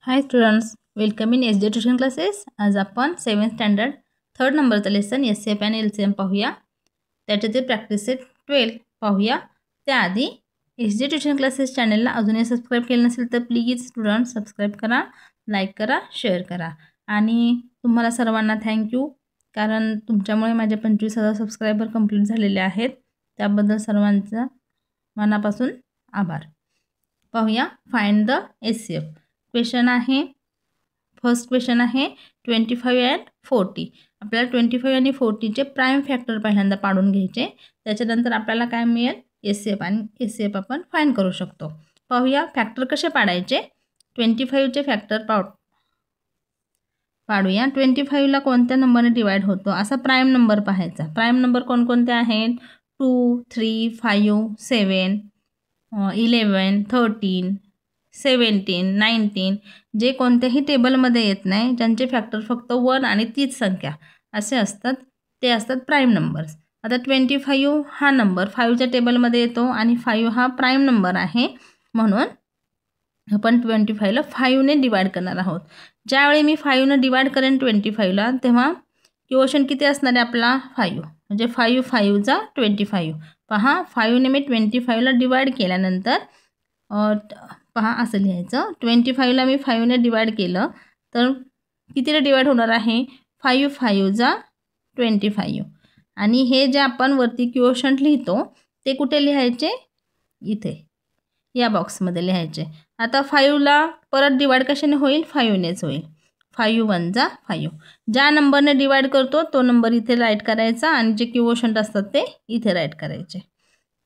High students, welcome in SD tuition classes. आज आपण 7th standard 3rd नंबरचं lesson S-C-F आणि एल-सी-एम पाहूया. त्याच्याचे प्रॅक्टिस सेट 12 पाहूया. त्याआधी एसडी ट्युशन क्लासेस चॅनलला अजूनही सबस्क्राईब केलं नसेल तर प्लीज स्टुडंट सबस्क्राईब करा, लाईक करा, शेअर करा. आणि तुम्हाला सर्वांना थँक्यू, कारण तुमच्यामुळे माझे 25,000 सबस्क्रायबर कंप्लीट झालेले आहेत. त्याबद्दल सर्वांचा मनापासून आभार. पाहूया फाइंड द एस-सी-एफ. क्वेश्चन आहे, फर्स्ट क्वेश्चन आहे 25 and 40. आपल्याला 25 आणि 40चे प्राइम फॅक्टर पहिल्यांदा पाडून घ्यायचे. त्याच्यानंतर आपल्याला काय मिळेल, एस-सी-एफ, आणि एस-सी-एफ आपण फाइंड करू शकतो. पाहूया फॅक्टर कसे पाडायचे. 25चे फॅक्टर पाडूया. 25ला कोणत्या नंबरने डिवाइड होतो असा प्राइम नंबर पाहायचा. प्राइम नंबर कोणकोणते आहेत? 2, 3, 5, 7, 11, 13, 17, 19. जे कोणत्याही टेबलमध्ये येत नाही, ज्यांचे फॅक्टर फक्त 1 आणि तीच संख्या असे असतात, ते असतात प्राइम नंबर्स. आता 25 हा नंबर 5च्या टेबलमध्ये येतो आणि 5 हा प्राइम नंबर आहे, म्हणून आपण 25ला 5ने डिवाइड करणार आहोत. ज्यावेळी मी 5ने डिवाइड करेन 25ला, तेव्हा क्वोशंट किती असणार आहे आपला? 5. म्हणजे 5 5 25. पहा, 5ने मी 25ला डिवाइड केल्यानंतर पहा असं लिहायचं. 25ला मी 5ने डिवाइड केलं तर कितीने डिवाइड होणार आहे? 5 5 25. आणि हे जे आपण वरती क्वोशंट लिहितो ते कुठे लिहायचे? इथे या बॉक्समध्ये लिहायचे. आता 5ला परत डिवाइड कशाने होईल? 5नेच होईल. 5 1 5. ज्या नंबरने डिवाइड करतो तो नंबर इथे राईट करायचा आणि जे क्वोशंट असतात ते इथे राईट करायचे.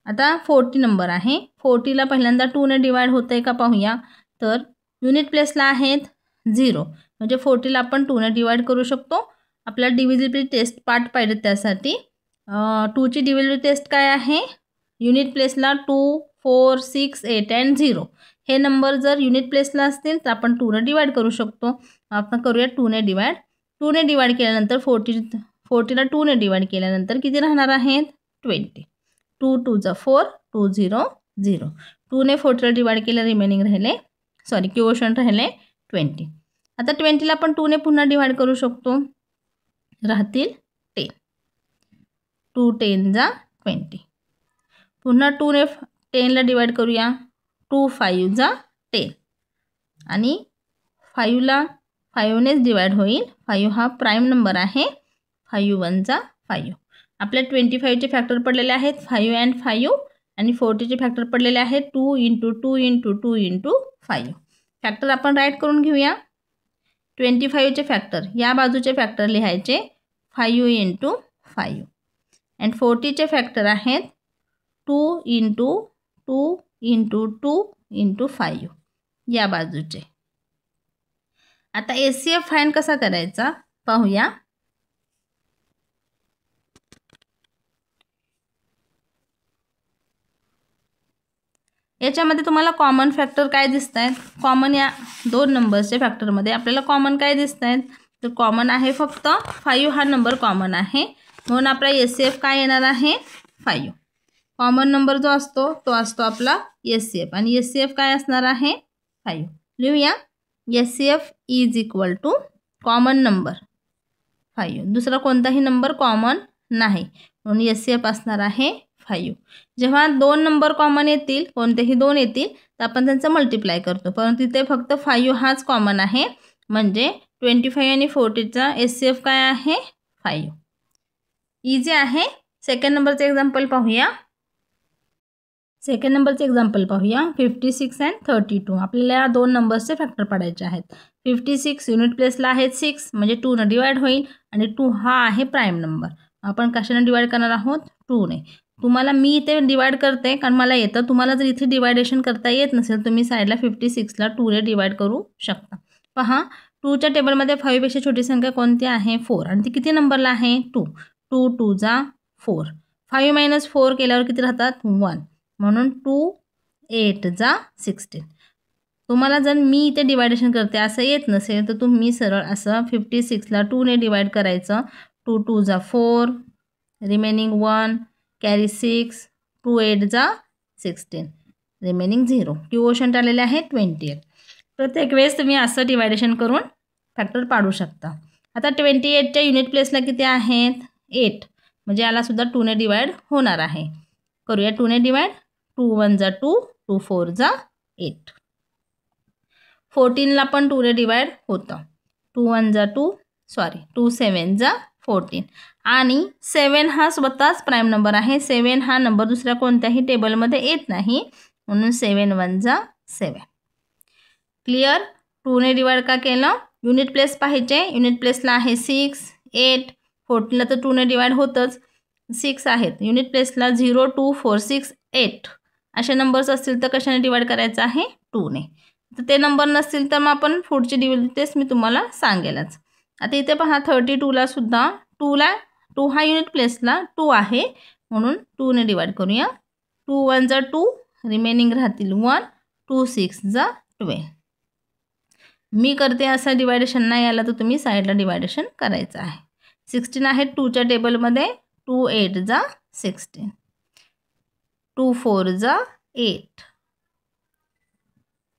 आता 40 नंबर आहे. 40ला पहिल्यांदा 2ने डिवाइड होतं आहे का पाहूया. तर युनिट प्लेसला आहेत 0, म्हणजे 40ला आपण 2ने डिवाइड करू शकतो. आपल्याला डिव्हिजिबिलिटी टेस्ट पार्ट पाहिजे, त्यासाठी 2ची डिव्हिजिबिलिटी टेस्ट काय आहे? युनिट प्लेसला 2, 4, 6, 8 and 0 हे नंबर जर युनिट प्लेसला असतील तर आपण 2ने डिवाइड करू शकतो. आपण करूया 2ने डिवाइड. 2ने डिवाइड केल्यानंतर 40ला 2ने डिवाइड केल्यानंतर किती राहणार आहेत? 20. 2 2 4, 2 0 0. 2ने 40ला डिवाइड केलं, रिमेनिंग राहिले, क्वोशंट राहिले 20. आता 20ला आपण 2ने पुन्हा डिवाइड करू शकतो, राहतील 10. 2 10 20. पुन्हा 2ने 10ला डिवाइड करूया. 2 5 10. आणि 5ला 5नेच डिवाइड होईल. 5 हा प्राइम नंबर आहे. 5 1 5. आपल्या 25चे फॅक्टर पडलेले आहेत 5 and 5, आणि 40चे फॅक्टर पडलेले आहेत 2 × 2 × 2 × 5. फॅक्टर आपण राईट करून घेऊया. 25चे फॅक्टर या बाजूचे फॅक्टर लिहायचे 5 × 5, and 40चे फॅक्टर आहेत 2 × 2 × 2 × 5 या बाजूचे. आता एस-सी-एफ फाइंड कसा करायचा पाहूया. याच्यामध्ये तुम्हाला कॉमन फॅक्टर काय दिसत आहेत? कॉमन या दोन नंबरच्या फॅक्टरमध्ये आपल्याला कॉमन काय दिसत आहेत? तर कॉमन आहे फक्त 5 हा नंबर कॉमन आहे, म्हणून आपला एस-सी-एफ काय येणार आहे? 5. कॉमन नंबर जो असतो तो असतो आपला एस-सी-एफ, आणि एस-सी-एफ काय असणार आहे? 5. लिहूया. SCF is equal to common number 5. दुसरा कोणताही नंबर कॉमन नाही, म्हणून एस-सी-एफ असणार आहे 5. जेव्हा 2 नंबर कॉमन येतील, कोणतेही 2 येतील, तर आपण त्यांचं मल्टिप्लाय करतो, परंतु इथे फक्त 5 हाच कॉमन आहे, म्हणजे 25 आणि 40चा एस-सी-एफ काय आहे? 5. इझी आहे. सेकंड नंबरचं एक्झाम्पल पाहूया. 56 and 32. आपल्याला या 2 नंबर्सचे फॅक्टर पाडायचे आहेत. 56 युनिट प्लेसला आहेत 6, म्हणजे 2ने डिवाइड होईल, आणि 2 हा आहे प्राइम नंबर. आपण कशाने डिवाइड करणार आहोत? 2ने. तुम्हाला मी इथे डिवाइड करते कारण मला येतं. तुम्हाला जर इथे डिवायडेशन करता येत नसेल, तुम्ही साईडला 56ला 2ने डिवाइड करू शकता. पहा, 2च्या टेबलमध्ये 5 पेक्षा छोटी संख्या कोणती आहे? 4, आणि ती किती नंबरला आहे? 2. 2 2 4. 5 - 4 केल्यावर किती राहतात? 1, म्हणून 2 8 16. तुम्हाला जर मी इथे डिवायडेशन करते असं येत नसेल, तर तुम्ही सरळ असं 56ला 2ने डिवाइड करायचं. 2 2 4, रिमेनिंग 1, कॅरी 6, 2 8 16, रिमेनिंग 0. क्वोशंट आलेले आहे 28. प्रत्येक वेळेस तुम्ही असं डिवायडेशन करून फॅक्टर पाडू शकता. आता 28च्या युनिट प्लेसला किती आहेत 8, म्हणजे यालासुद्धा 2ने डिवाइड होणार आहे. करूया 2ने डिवाइड. 2 1 जा 2, 2 4 जा 8. 14ला पण 2ने डिवाइड होतं. 2 1 जा 2, 2 7 जा 14. आणि 7 हा स्वतःच प्राईम नंबर आहे. 7 हा नंबर दुसऱ्या कोणत्याही टेबलमध्ये येत नाही, म्हणून 7 1 जा 7. क्लिअर. 2ने डिवाइड का केलं? युनिट प्लेस पाहिजे. युनिट प्लेसला आहे 6 8. 14ला तर 2ने डिवाइड होतंच, 6 आहेत. युनिट प्लेसला 0 2 4 6 8 असे नंबर्स असतील तर कशाने डिवाइड करायचं आहे? 2ने. तर ते नंबर नसतील तर मग आपण पुढची डिटेल्स मी तुम्हाला सांगेलच. आता इथे पहा 32ला सुद्धा 2 हा युनिट प्लेसला 2 आहे, म्हणून 2ने डिवाइड करूया. 2 1 जा 2, रिमेनिंग राहतील 1. 2 6 जा 12. मी करते असं डिवायडेशन नाही आला तर तुम्ही साईडला डिवायडेशन करायचं आहे. 16 आहे 2च्या टेबलमध्ये. 2 8 जा 16. 2 4 जा 8.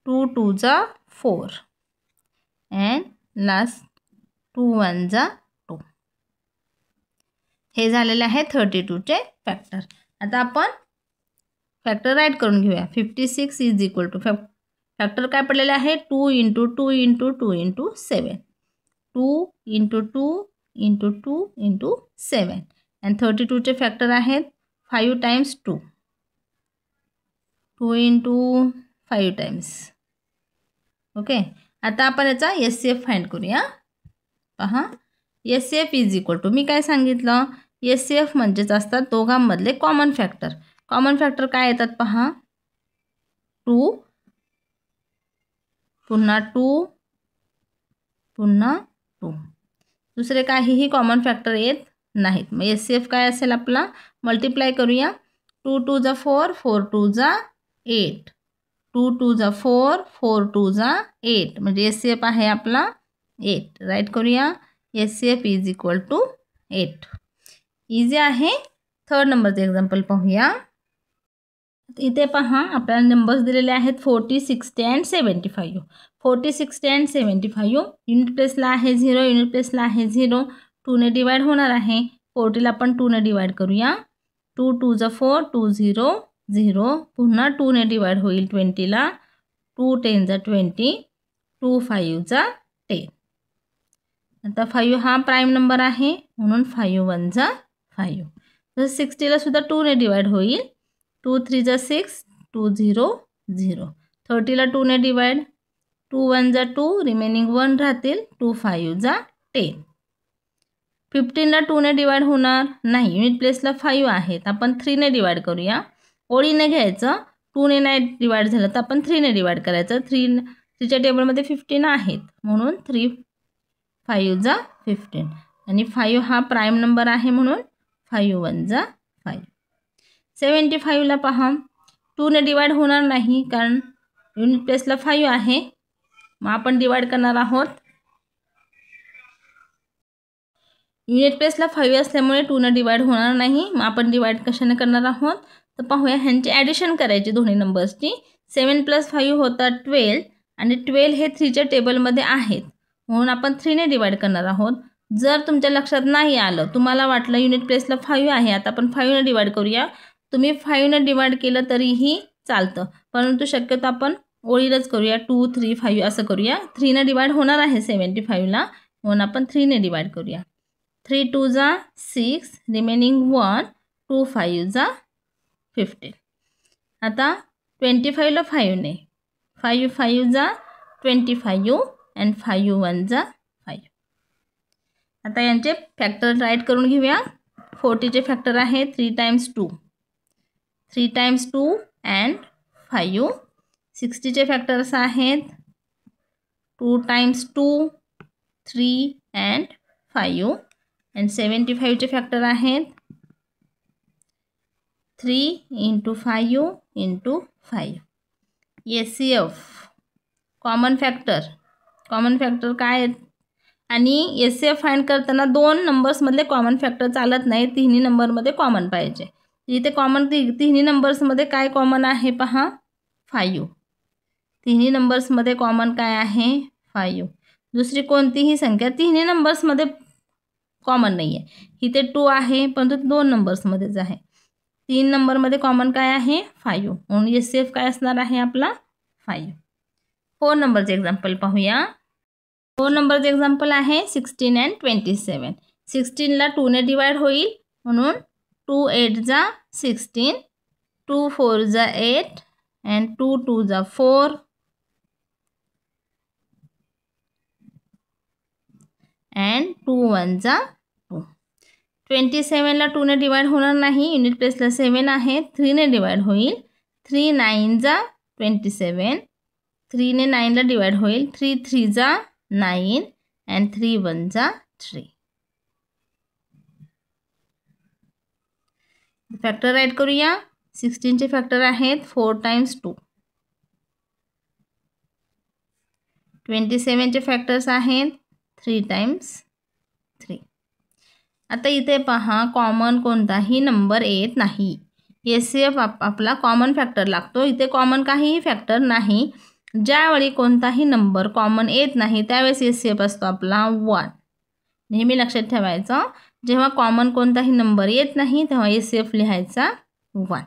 2 2 जा 4. अँड लास्ट 2 1 जा 2. हे झालेले आहे 32चे फॅक्टर. आता आपण फॅक्टर राईट करून घेऊया. 56 इज इक्वल टू फॅक्टर काय पडलेले आहे 2 into 2 into 2 into 7. 2 into 2 into 2 into 7. And 32चे फॅक्टर आहेत 5 टाइम्स 2. 2 into 5 times. ओके. आता आपण याचा SCF फाइंड करूया. पहा SCF इज इक्वल टू, मी काय सांगितलं, SCF म्हणजेच असतात दोघांमधले कॉमन फॅक्टर. कॉमन फॅक्टर काय येतात पहा, 2 पुन्हा 2 पुन्हा 2. दुसरे काहीही कॉमन फॅक्टर येत नाहीत. मग SCF काय असेल आपला, मल्टिप्लाय करूया. 2 2 जा 4, 4 2 जा 8. 2 2 जा 4, 4 2 जा 8, म्हणजे SCF आहे आपला 8. राईट करूया. SCF is equal to 8. Easy आहे. थर्ड नंबरचं एक्झाम्पल पाहूया. इथे पहा आपल्याला नंबर्स दिलेले आहेत 40 60 अँड 75. 40 60 अँड 75 युनिट प्लेसला आहे 0, युनिट प्लेसला आहे 0. 2ने डिवाइड होणार आहे. 40ला पण 2ने डिवाइड करूया. 2 2 जा 4, 2 0 0. पुन्हा 2ने डिवाइड होईल 20ला. 2 10 जा 20. 2 5 जा 10. आता 5 हा प्राईम नंबर आहे, म्हणून 5 1 जा 5. तर 60ला सुद्धा 2ने डिवाइड होईल. 2 3 जा 6, 2 0 0. 30ला 2ने डिवाइड. 2 1 जा 2, रिमेनिंग 1 राहतील. 2 5 जा 10. 15ला 2ने डिवाइड होणार नाही, युनिट प्लेसला 5 आहेत. आपण 3ने डिवाइड करूया. ओळीने घ्यायचं. 2ने नाही डिवाइड झालं तर आपण 3ने डिवाइड करायचं. 3च्या टेबलमध्ये 15 आहेत, म्हणून 3 5 जा 15. आणि 5 हा प्राईम नंबर आहे, म्हणून 5 1 जा 5. 75ला पहा 2ने डिवाइड होणार नाही, कारण युनिट प्लेसला 5 आहे. मग आपण डिवाइड करणार आहोत. युनिट प्लेसला 5 असल्यामुळे 2ने डिवाइड होणार नाही. मग आपण डिवाइड कशाने करणार आहोत, तर पाहूया. ह्यांची ॲडिशन करायची दोन्ही नंबर्सची. 7 + 5 होतात 12, आणि 12 हे 3च्या टेबलमध्ये आहेत, म्हणून आपण 3ने डिवाइड करणार आहोत. जर तुमच्या लक्षात नाही आलं, तुम्हाला वाटलं युनिट प्लेसला 5 आहे, आता आपण 5ने डिवाइड करूया, तुम्ही 5ने डिवाइड केलं तरीही चालतं, परंतु शक्यतो आपण ओळीलाच करूया. 2 3 5 असं करूया. 3ने डिवाइड होणार आहे 75ला, म्हणून आपण 3ने डिवाइड करूया. 3 2 जा 6, रिमेनिंग 1. 2 5 जा 15. आता 25ला 5ने. 5 5 जा 25 अँड 5 1 जा 5. आता यांचे फॅक्टर राईट करून घेऊया. 40चे फॅक्टर आहे 3 टाइम्स 2. 3 times 2 and 5. 60चे फॅक्टर्स आहेत 2 टाइम्स 2, 3 अँड 5. अँड 75चे फॅक्टर आहेत 3 into 5 into 5. SCF common factor काय आहेत, आणि SCF फाइंड करताना 2 नंबर्समधले कॉमन फॅक्टर चालत नाही, तिन्ही नंबरमध्ये कॉमन पाहिजे. इथे कॉमन तिन्ही नंबर्समध्ये काय कॉमन आहे पहा, 5. तिन्ही नंबर्समध्ये कॉमन काय आहे 5. दुसरी कोणतीही संख्या तिन्ही नंबर्समध्ये कॉमन नाही आहे. इथे 2 आहे परंतु 2 नंबर्समध्येच आहे. 3 नंबरमध्ये कॉमन काय आहे 5 म्हणून एस-सी-एफ काय असणार आहे आपला 5. 4 नंबरचे एक्झाम्पल पाहूया. 4 नंबरचे एक्झाम्पल आहे 16 and 27. 16ला 2 ने डिवाइड होईल म्हणून 2 8 जा 16, 2 4 जा 8 and 2 2 जा 4 and 2 1 जा 2. 27ला 2 ने डिवाइड होणार नाही, युनिट प्लेसला 7 आहे, 3 ने डिवाइड होईल. 3 9 जा 27, 3 ने 9ला डिवाइड होईल. 3 3 जा 9 and 3 1 जा 3. फॅक्टर राईट करूया. 16चे फॅक्टर आहेत 4 times 2. 27चे फॅक्टर्स आहेत 3 times 3. आता इथे पहा कॉमन कोणताही नंबर येत नाही. एस-सी-एफ आपला कॉमन फॅक्टर लागतो. इथे कॉमन काहीही फॅक्टर नाही. ज्यावेळी कोणताही नंबर कॉमन येत नाही त्यावेळेस एस-सी-एफ असतो आपला 1. नेहमी लक्षात ठेवायचं, जेव्हा कॉमन कोणताही नंबर येत नाही तेव्हा एस-सी-एफ लिहायचा 1.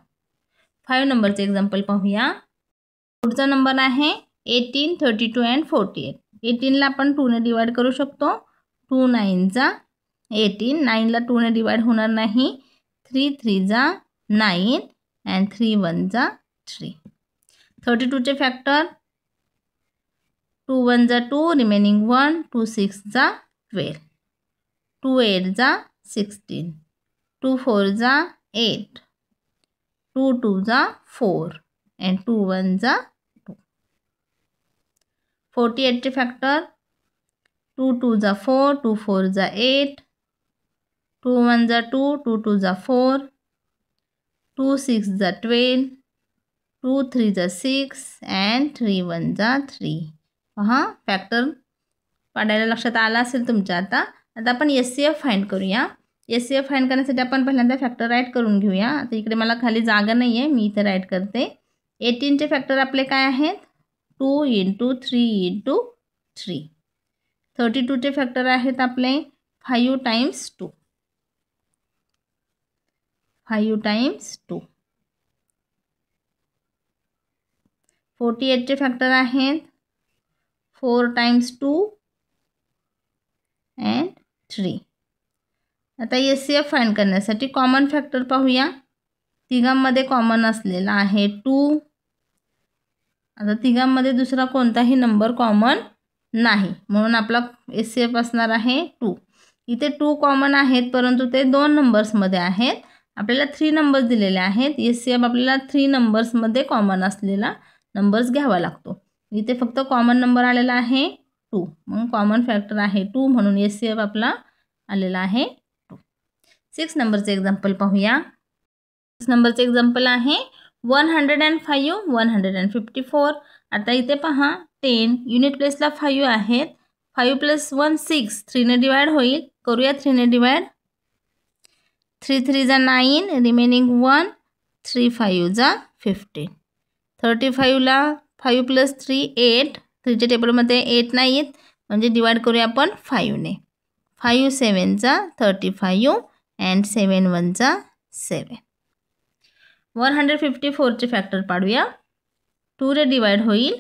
5 नंबरचे एक्झाम्पल पाहूया. पुढचा नंबर आहे 18 32 and 48. 18ला आपण 2 ने डिवाइड करू शकतो. 2 9 जा 18, 9ला 2 ने डिवाइड होणार नाही. 3 3 जा 9 and 3 1 जा 3. 32चे फॅक्टर 2 1 जा 2, रिमेनिंग 1, 2 6 जा 12, 2 8 जा 16, 2 4 जा 8, 2 2 जा 4 and 2 1 जा 2. 48चे फॅक्टर 2 2 जा 4, 2 4 जा 8, 2 1 जा 2, 2 2 जा 4, 2 6 जा 12, 2 3 जा 6 and 3 1 जा 3. पहा फॅक्टर पाडायला लक्षात आला असेल तुमच्या. आता आपण एस-सी-एफ फाइंड करूया. एस-सी-एफ फाइंड करण्यासाठी आपण पहिल्यांदा फॅक्टर राईट करून घेऊया. आता इकडे मला खाली जागा नाही आहे, मी इथे राईट करते. 18चे फॅक्टर आपले काय आहेत 2 × 3 × 3. 32चे फॅक्टर आहेत आपले 5 times 2, 5 times 2. 48चे फॅक्टर आहेत 4 times 2 and 3. आता एस-सी-एफ फाइंड करण्यासाठी कॉमन फॅक्टर पाहूया. तिघांमध्ये कॉमन असलेला आहे 2. आता तिघांमध्ये दुसरा कोणताही नंबर कॉमन नाही म्हणून आपला एस-सी-एफ असणार आहे 2. इथे 2 कॉमन आहेत परंतु ते 2 नंबर्समध्ये आहेत. आपल्याला 3 नंबर्स दिलेले आहेत. एस-सी-एफ आपल्याला 3 नंबर्समध्ये कॉमन असलेला नंबर्स घ्यावा लागतो. इथे फक्त कॉमन नंबर आलेला आहे 2, मग कॉमन फॅक्टर आहे 2 म्हणून एस-सी-एफ आपला आलेला आहे 2. 6 नंबरचे एक्झाम्पल पाहूया. 6 नंबरचे एक्झाम्पल आहे 105 154. आता इथे पहा 10 युनिट प्लेसला 5 आहेत. 5 + 1 6, 3 ने डिवाइड होईल. करूया 3 ने डिवाइड. 3 3 जा 9, रिमेनिंग 1, 3 5 जा 15. 35ला 5 + 3 8. 3च्या टेबलमध्ये 8 नाही आहेत म्हणजे डिवाइड करूया आपण 5 ने. 5 7 जा 35 and 7 1 जा 7. 154चे फॅक्टर पाडूया. 2 ने डिवाइड होईल.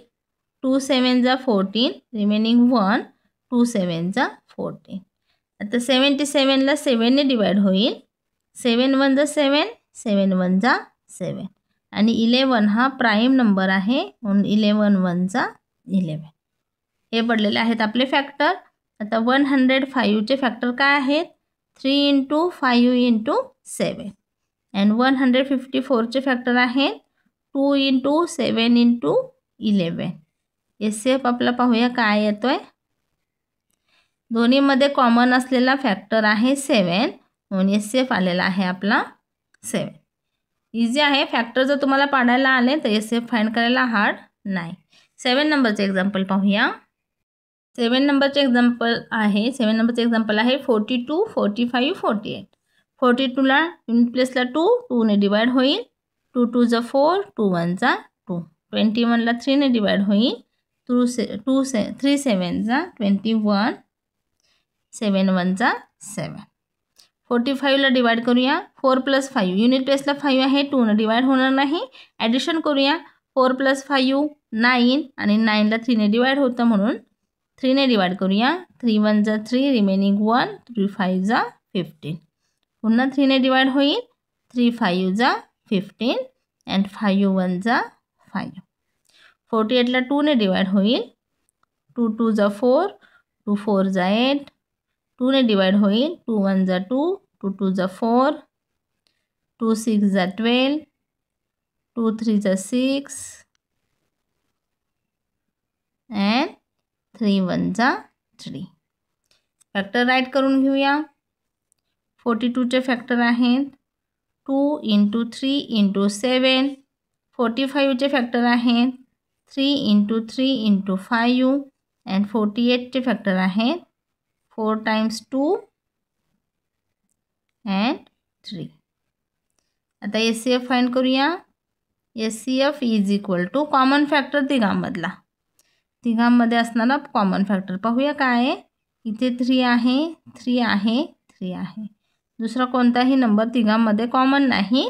2 7 जा 14, रिमेनिंग 1, 2 7 जा 14. आता 77ला 7 ने डिवाइड होईल. 7 1 जा 7, 7 1 जा 7 आणि 11 हा प्राईम नंबर आहे म्हणून 11 1 जा 11. हे पडलेले आहेत आपले फॅक्टर. आता 105चे फॅक्टर काय आहेत 3 × 5 × 7 and 154चे फॅक्टर आहेत 2 × 7 × 11. एस-सी-एफ आपला पाहूया काय येतोय. दोन्हीमध्ये कॉमन असलेला फॅक्टर आहे 7 म्हणून एस-सी-एफ आलेला आहे आपला 7. इझी आहे. फॅक्टर जर तुम्हाला पाडायला आले तर एस-सी-एफ फाइंड करायला हार्ड नाही. 7 नंबरचे एक्झाम्पल पाहूया. 7 नंबरचे एक्झाम्पल आहे 42 45 48. 42ला युनिट प्लेसला 2 ने डिवाइड होईल. 2 2 जा 4, 2 1 जा 2. 21ला 3ने डिवाइड होईल. 3 7 जा 21, 7 1 जा 7. 45ला डिवाइड करूया. 4 + 5 युनिट प्लेसला 5 आहे, 2ने डिवाइड होणार नाही. ॲडिशन करूया. 4 + 5 9 आणि 9ला 3ने डिवाइड होतं म्हणून 3ने डिवाइड करूया. 3 1 जा 3 रिमेनिंग 1, 3 5 जा 15. पुन्हा 3ने डिवाइड होईल. 3 5 जा 15 अँड 5 1 जा 5. 48ला 2ने डिवाइड होईल. 2 2 जा 4, 2 4 जा 8. 2ने डिवाइड होईल. 2 1 जा 2, 2 2 जा 4, 2 6 जा 12, 2 3 जा 6 अँड 3 1 जा 3. फॅक्टर राईट करून घेऊया. 42चे फॅक्टर आहेत 2 × 3 × 7. 45चे फॅक्टर आहेत 3 × 3 × 5 अँड 48चे फॅक्टर आहेत 4 × 2 अँड 3. आता SCF फाइंड करूया. SCF is equal to common factor तिघांमध्ये असणारा कॉमन फॅक्टर पाहूया काय आहे. इथे 3 आहे, 3 आहे, 3 आहे. दुसरा कोणताही नंबर तिघांमध्ये कॉमन नाही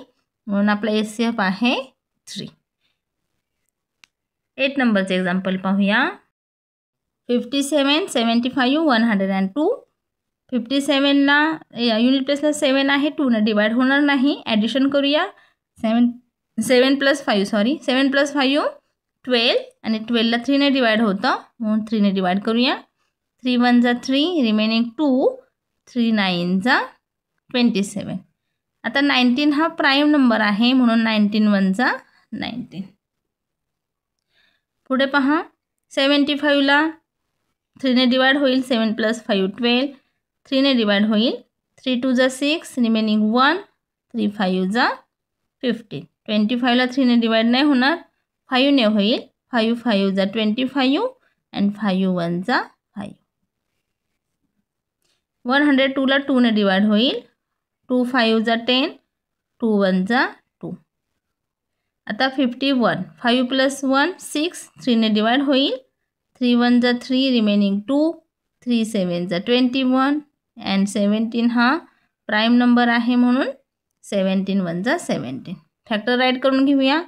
म्हणून आपला SCF आहे 3. 8 नंबरचे एक्झाम्पल पाहूया. 57 75 102. 57ला युनिट प्लेसला 7 आहे, 2ने डिवाइड होणार नाही. ॲडिशन करूया. 7 + 5 12 आणि 12ला 3ने डिवाइड होतं म्हणून 3ने डिवाइड करूया. 3 1 जा 3 रिमेनिंग 2, 3 9 जा 27. आता 19 हा प्राईम नंबर आहे म्हणून 19 1 जा 19. पुढे पहा. 75ला 3ने डिवाइड होईल. 7 + 5 12. 3ने डिवाइड होईल. 3 2 जा 6 रिमेनिंग 1, 3 5 जा 15. 25ला 3ने डिवाइड नाही होणार, 5ने होईल. 5 5 जा 25 अँड 5 1 जा 5. 102ला 2ने डिवाइड होईल. 2 5 जा 10, 2 1 जा 2. आता 51 5 + 1 6 3ने डिवाइड होईल. 3 1 जा 3 रिमेनिंग 2, 3 7 जा 21 अँड 17 हा प्राईम नंबर आहे म्हणून 17 1 जा 17. फॅक्टर राईट करून घेऊया.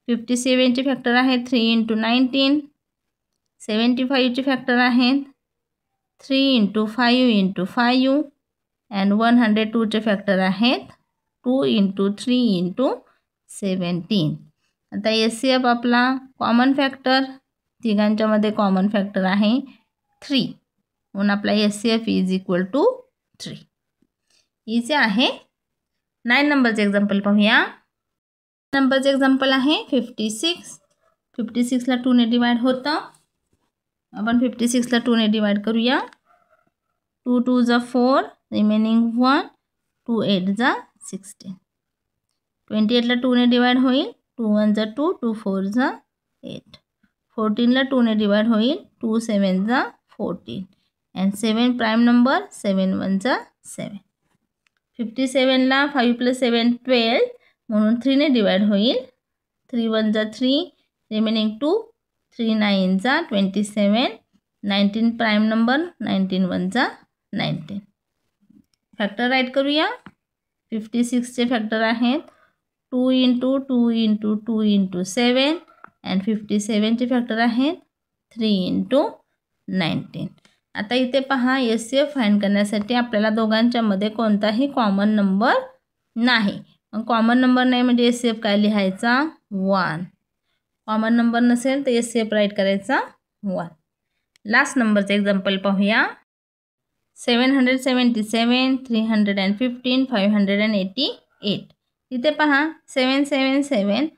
57चे फॅक्टर आहेत 3 × 19. 75चे फॅक्टर आहेत 3 × 5 × 5 अँड 102चे फॅक्टर आहेत 2 × 3 × 17. आता SCF आपला कॉमन फॅक्टर तिघांच्यामध्ये कॉमन फॅक्टर आहे 3 म्हणून आपला SCF इज इक्वल टू 3. इथे आहे. 9 नंबरचे एक्झाम्पल पाहूया. नंबरचे एक्झाम्पल आहे 56. 56ला 2ने डिवाइड होतं. आपण 56ला 2ने डिवाइड करूया. 2 2 जा 4 रिमेनिंग 1, 2 8 जा 16. 28ला 2ने डिवाइड होईल. 2 1 जा 2, 2 4 जा 8. 14ला 2ने डिवाइड होईल. 2 7 जा 14 अँड 7 प्राईम नंबर. 7 1 जा 7. 57ला 5 + 7 12 म्हणून 3ने डिवाइड होईल. 3 1 जा 3 रिमेनिंग 2, 3 9 जा 27. 19 प्राईम नंबर. 19 1 जा 19. फॅक्टर राईट करूया. 56चे फॅक्टर आहेत 2 × 2 × 2 × 7 अँड 57चे फॅक्टर आहेत 3 × 19. आता इथे पहा SCF फाइंड करण्यासाठी आपल्याला दोघांच्यामध्ये कोणताही कॉमन नंबर नाही. मग कॉमन नंबर नाही म्हणजे SCF काय लिहायचा 1. कॉमन नंबर नसेल तर SCF राईट करायचा 1. लास्ट नंबरचे एक्झाम्पल पाहूया. 777 315 588. इथे पहा 7 7 7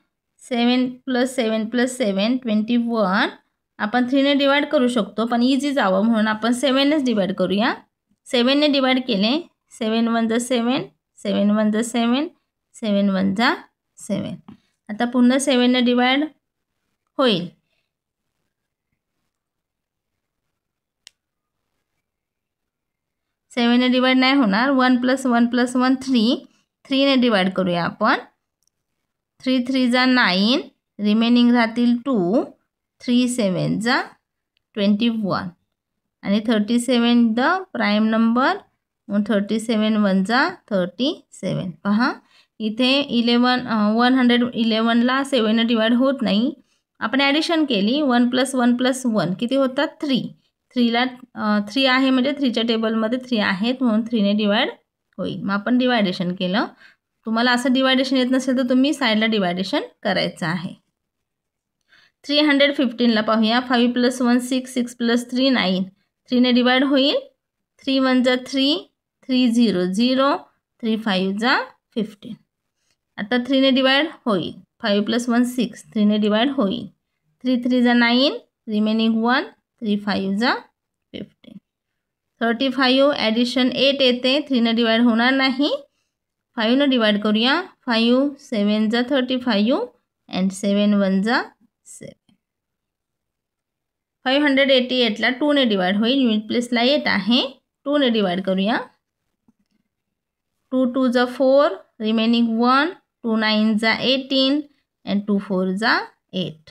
7 + 7 + 7 21. आपण 3ने डिवाइड करू शकतो पण इझी जावं म्हणून आपण 7नेच डिवाइड करूया. 7ने डिवाइड केले. 7 1 जा 7, 7 1 जा 7, 7 1 जा 7. आता पुन्हा 7ने डिवाइड होईल. 7ने डिवाइड नाही होणार. 1 + 1 + 1 3. 3ने डिवाइड करूया आपण. 3 3 जा 9, रिमेनिंग राहतील 2. 3 7 जा 21 आणि 37 द प्राईम नंबर, 37 1 जा 37. पहा इथे 111ला 7 डिवाइड होत नाही. आपण ॲडिशन केली. 1 + 1 + 1 किती होतात 3. 3ला 3 आहे म्हणजे 3च्या टेबलमध्ये 3 आहेत म्हणून 3ने डिवाइड होईल. मग आपण डिवायडेशन केलं. तुम्हाला असं डिवायडेशन येत नसेल तर तुम्ही साईडला डिवायडेशन करायचं आहे. 315ला पाहूया. 5 + 1 6 6 + 3 9. 3ने डिवाइड होईल. 3 1 जा 3 3 0 0 3 5 जा 15. आता 3ने डिवाइड होईल. 5 + 1 6 3ने डिवाइड होईल. 3 3 जा 9 रिमेनिंग 1 3 5 जा 15. 35 ॲडिशन 8 येते. 3ने डिवाइड होणार नाही. 5ने डिवाइड करूया. 5 7 जा 35 अँड 7 1 जा 7. 588ला 2ने डिवाइड होईल. युनिट प्लेसला 8 आहे. 2ने डिवाइड करूया. 2 2 जा 4 रिमेनिंग 1 2 9 जा 18 अँड 2 4 जा 8.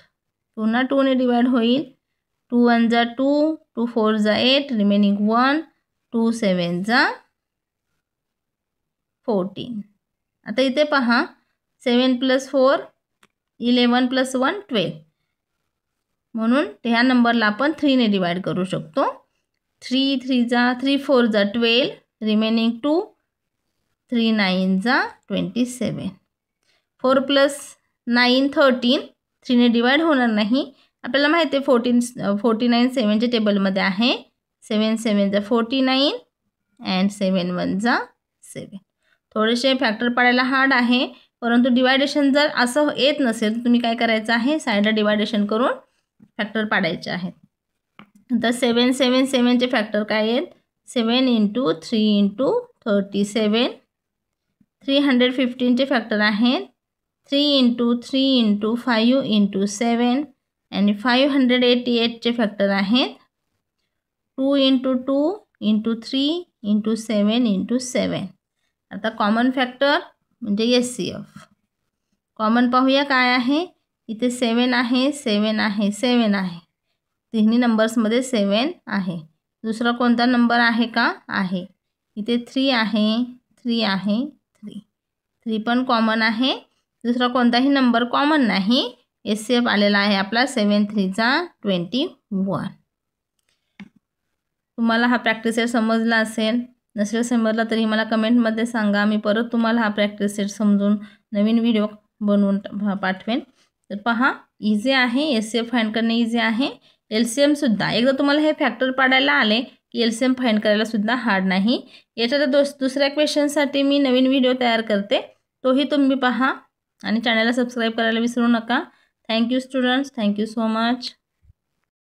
पुन्हा 2ने डिवाइड होईल. 2 1 जा 2 2 4 जा 8 रिमेनिंग 1 2 7 जा 14. आता इथे पहा 7 + 4 11 + 1 12. म्हणून ह्या नंबरला आपण 3ने डिवाइड करू शकतो. 3 3 जा 3 4 जा 12 रिमेनिंग 2 3 9 जा 27. 4 + 9 13. 3ने डिवाइड होणार नाही. आपल्याला माहिती आहे 49 7च्या टेबलमध्ये आहे. 7 7 जा 49 अँड 7 1 जा 7. थोडेसे फॅक्टर पाडायला हार्ड आहे, परंतु डिवायडेशन जर असं येत नसेल तर तुम्ही काय करायचं आहे, साईडला डिवायडेशन करून फॅक्टर पाडायचे आहेत. आता 7 7 7चे फॅक्टर काय आहेत? 7 × 3 × 37. 315चे फॅक्टर आहेत 3 × 3 × 5 × 7 आणि 588चे फॅक्टर आहेत 2 × 2 × 3 × 7 × 7. आता कॉमन फॅक्टर म्हणजे HCF. कॉमन पाहूया काय आहे. इथे 7 आहे 7 आहे 7 आहे. तिन्ही नंबर्समध्ये 7 आहे. दुसरा कोणता नंबर आहे का? आहे. इथे 3 आहे 3 आहे 3 पण कॉमन आहे. दुसरा कोणताही नंबर कॉमन नाही. HCF आलेला आहे आपला 7 3 जा 21. तुम्हाला हा प्रॅक्टिस सेट समजला असेल. नसेल समजला तरी मला कमेंटमध्ये सांगा. मी परत तुम्हाला हा प्रॅक्टिस सेट समजून नवीन व्हिडिओ बनवून पाठवेन. तर पहा इझी आहे. HCF फाइंड करणे इझी आहे. LCM सुद्धा एकदा तुम्हाला हे फॅक्टर पाडायला आले की LCM फाइंड करायला सुद्धा हार्ड नाही. याच्या दुसऱ्या क्वेश्चनसाठी मी नवीन व्हिडिओ तयार करते, तोही तुम्ही पहा आणि चॅनलला सबस्क्राईब करायला विसरू नका. Thank you students. Thank you so much.